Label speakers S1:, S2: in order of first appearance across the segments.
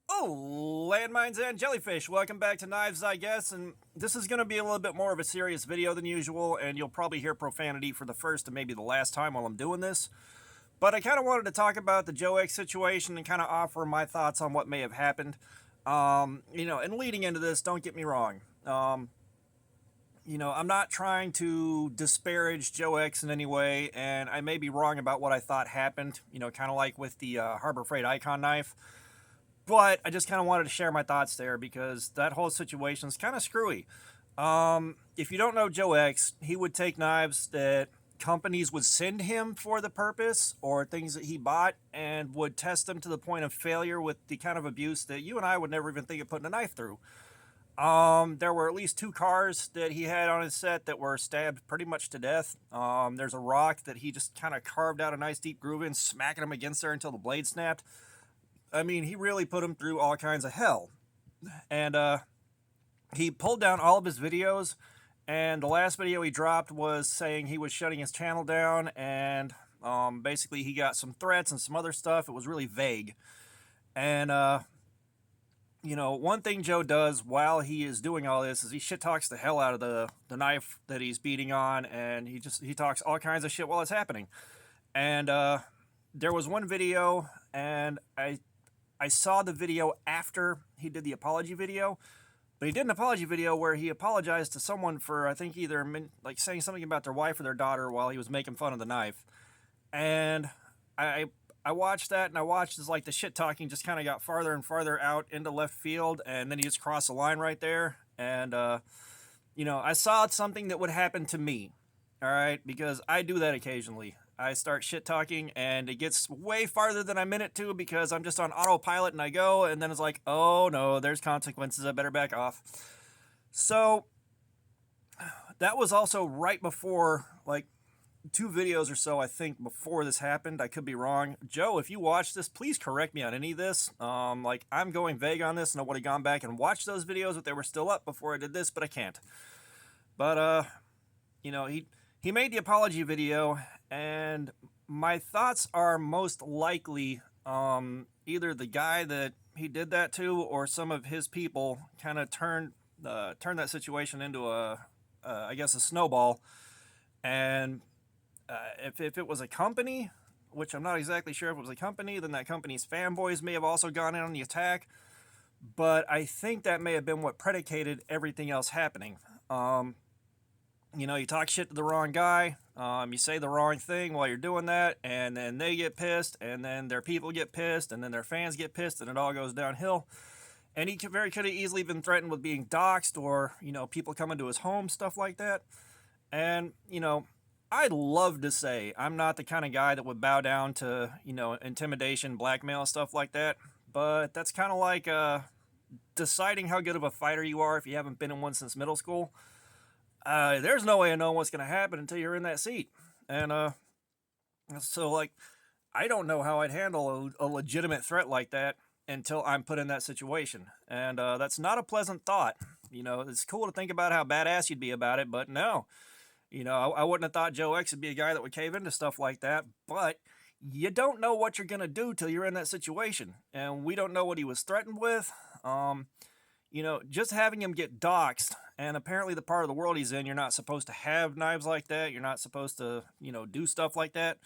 S1: Oh, landmines and jellyfish. Welcome back to Knives, I guess. And this is going to be a little bit more of a serious video than usual, and you'll probably hear profanity for the first and maybe the last time while I'm doing this. But I kind of wanted to talk about the Joe X situation and kind of offer my thoughts on what may have happened. And leading into this, don't get me wrong. I'm not trying to disparage Joe X in any way, and I may be wrong about what I thought happened, kind of like with the Harbor Freight Icon knife. But I just kind of wanted to share my thoughts there because that whole situation is kind of screwy. If you don't know Joe X, he would take knives that companies would send him for the purpose or things that he bought and would test them to the point of failure with the kind of abuse that you and I would never even think of putting a knife through. There were at least two cars that he had on his set that were stabbed pretty much to death. There's a rock that he just kind of carved out a nice deep groove in, smacking him against there until the blade snapped. I mean, he really put him through all kinds of hell. And he pulled down all of his videos, and the last video he dropped was saying he was shutting his channel down, and basically he got some threats and some other stuff. It was really vague. And, one thing Joe does while he is doing all this is he shit talks the hell out of the knife that he's beating on, and he talks all kinds of shit while it's happening. And there was one video, and I saw the video after he did the apology video, but he did an apology video where he apologized to someone for, I think, either like saying something about their wife or their daughter while he was making fun of the knife. And I watched that, and I watched as like the shit talking just kind of got farther and farther out into left field, and then he just crossed the line right there. And I saw something that would happen to me. All right, because I do that occasionally. I start shit talking and it gets way farther than I meant it to because I'm just on autopilot and I go, and then it's like, oh no, there's consequences. I better back off. So that was also right before, like, 2 videos or so, I think, before this happened. I could be wrong. Joe, if you watch this, please correct me on any of this. I'm going vague on this, and I would have gone back and watched those videos if they were still up before I did this, but I can't. But he made the apology video, and my thoughts are most likely either the guy that he did that to or some of his people kind of turned that situation into I guess a snowball. And if it was a company, which I'm not exactly sure if it was a company, then that company's fanboys may have also gone in on the attack. But I think that may have been what predicated everything else happening. You talk shit to the wrong guy, you say the wrong thing while you're doing that, and then they get pissed, and then their people get pissed, and then their fans get pissed, and it all goes downhill. And he could have easily been threatened with being doxxed or, people coming to his home, stuff like that. And, I'd love to say I'm not the kind of guy that would bow down to, intimidation, blackmail, stuff like that. But that's kind of like deciding how good of a fighter you are if you haven't been in one since middle school. There's no way of knowing what's going to happen until you're in that seat. And so, like, I don't know how I'd handle a legitimate threat like that until I'm put in that situation. And that's not a pleasant thought. It's cool to think about how badass you'd be about it, but no. I wouldn't have thought Joe X would be a guy that would cave into stuff like that, but you don't know what you're going to do till you're in that situation. And we don't know what he was threatened with. Just having him get doxxed, and apparently the part of the world he's in, you're not supposed to have knives like that. You're not supposed to, do stuff like that.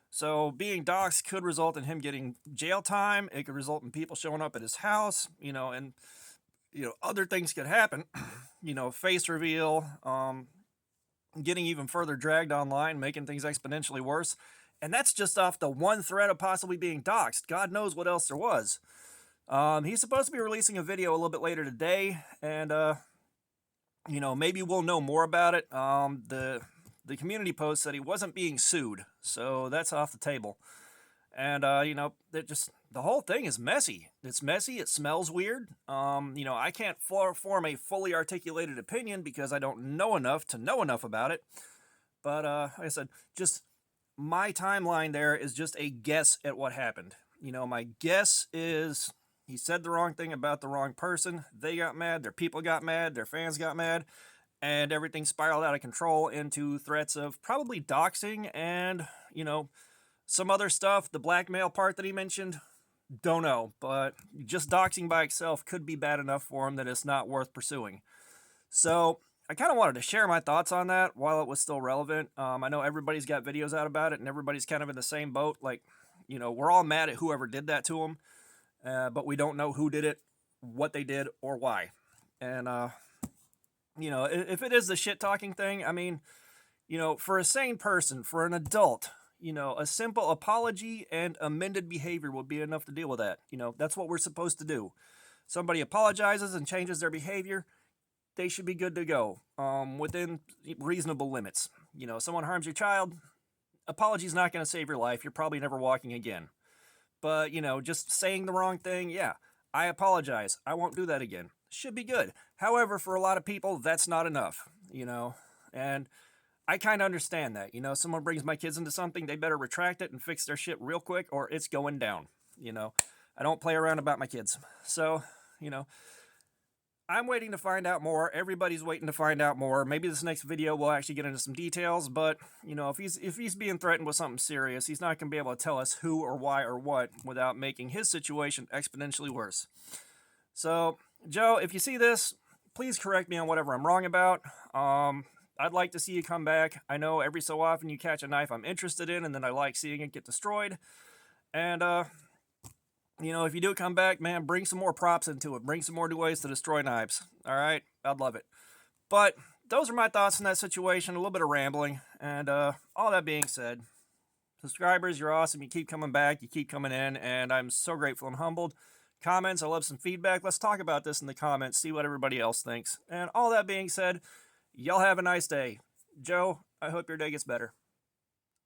S1: So being doxxed could result in him getting jail time. It could result in people showing up at his house, and, other things could happen, face reveal, getting even further dragged online, making things exponentially worse. And that's just off the one threat of possibly being doxxed. God knows what else there was. He's supposed to be releasing a video a little bit later today, and maybe we'll know more about it. The community post said he wasn't being sued, so that's off the table. And the whole thing is messy. It's messy. It smells weird. I can't form a fully articulated opinion because I don't know enough to know enough about it. But like I said, just my timeline there is just a guess at what happened. My guess is he said the wrong thing about the wrong person. They got mad. Their people got mad. Their fans got mad. And everything spiraled out of control into threats of probably doxing and, some other stuff. The blackmail part that he mentioned, Don't know, but just doxing by itself could be bad enough for him that it's not worth pursuing. So I kind of wanted to share my thoughts on that while it was still relevant. I know everybody's got videos out about it, and everybody's kind of in the same boat. Like, we're all mad at whoever did that to him, but we don't know who did it, what they did, or why. And if it is the shit talking thing, I mean, for a sane person, for an adult, a simple apology and amended behavior would be enough to deal with that. That's what we're supposed to do. Somebody apologizes and changes their behavior, they should be good to go within reasonable limits. Someone harms your child, apology's not going to save your life. You're probably never walking again. But, just saying the wrong thing, yeah, I apologize. I won't do that again. Should be good. However, for a lot of people, that's not enough, and I kind of understand that. Someone brings my kids into something, they better retract it and fix their shit real quick or it's going down. I don't play around about my kids. So, I'm waiting to find out more. Everybody's waiting to find out more. Maybe this next video will actually get into some details, but if he's being threatened with something serious, he's not going to be able to tell us who or why or what without making his situation exponentially worse. So, Joe, if you see this, please correct me on whatever I'm wrong about. I'd like to see you come back. I know every so often you catch a knife I'm interested in, and then I like seeing it get destroyed. And if you do come back, man, bring some more props into it. Bring some more new ways to destroy knives. All right? I'd love it. But those are my thoughts on that situation. A little bit of rambling. And all that being said, subscribers, you're awesome. You keep coming back. You keep coming in. And I'm so grateful and humbled. Comments, I love some feedback. Let's talk about this in the comments. See what everybody else thinks. And all that being said, y'all have a nice day. Joe, I hope your day gets better.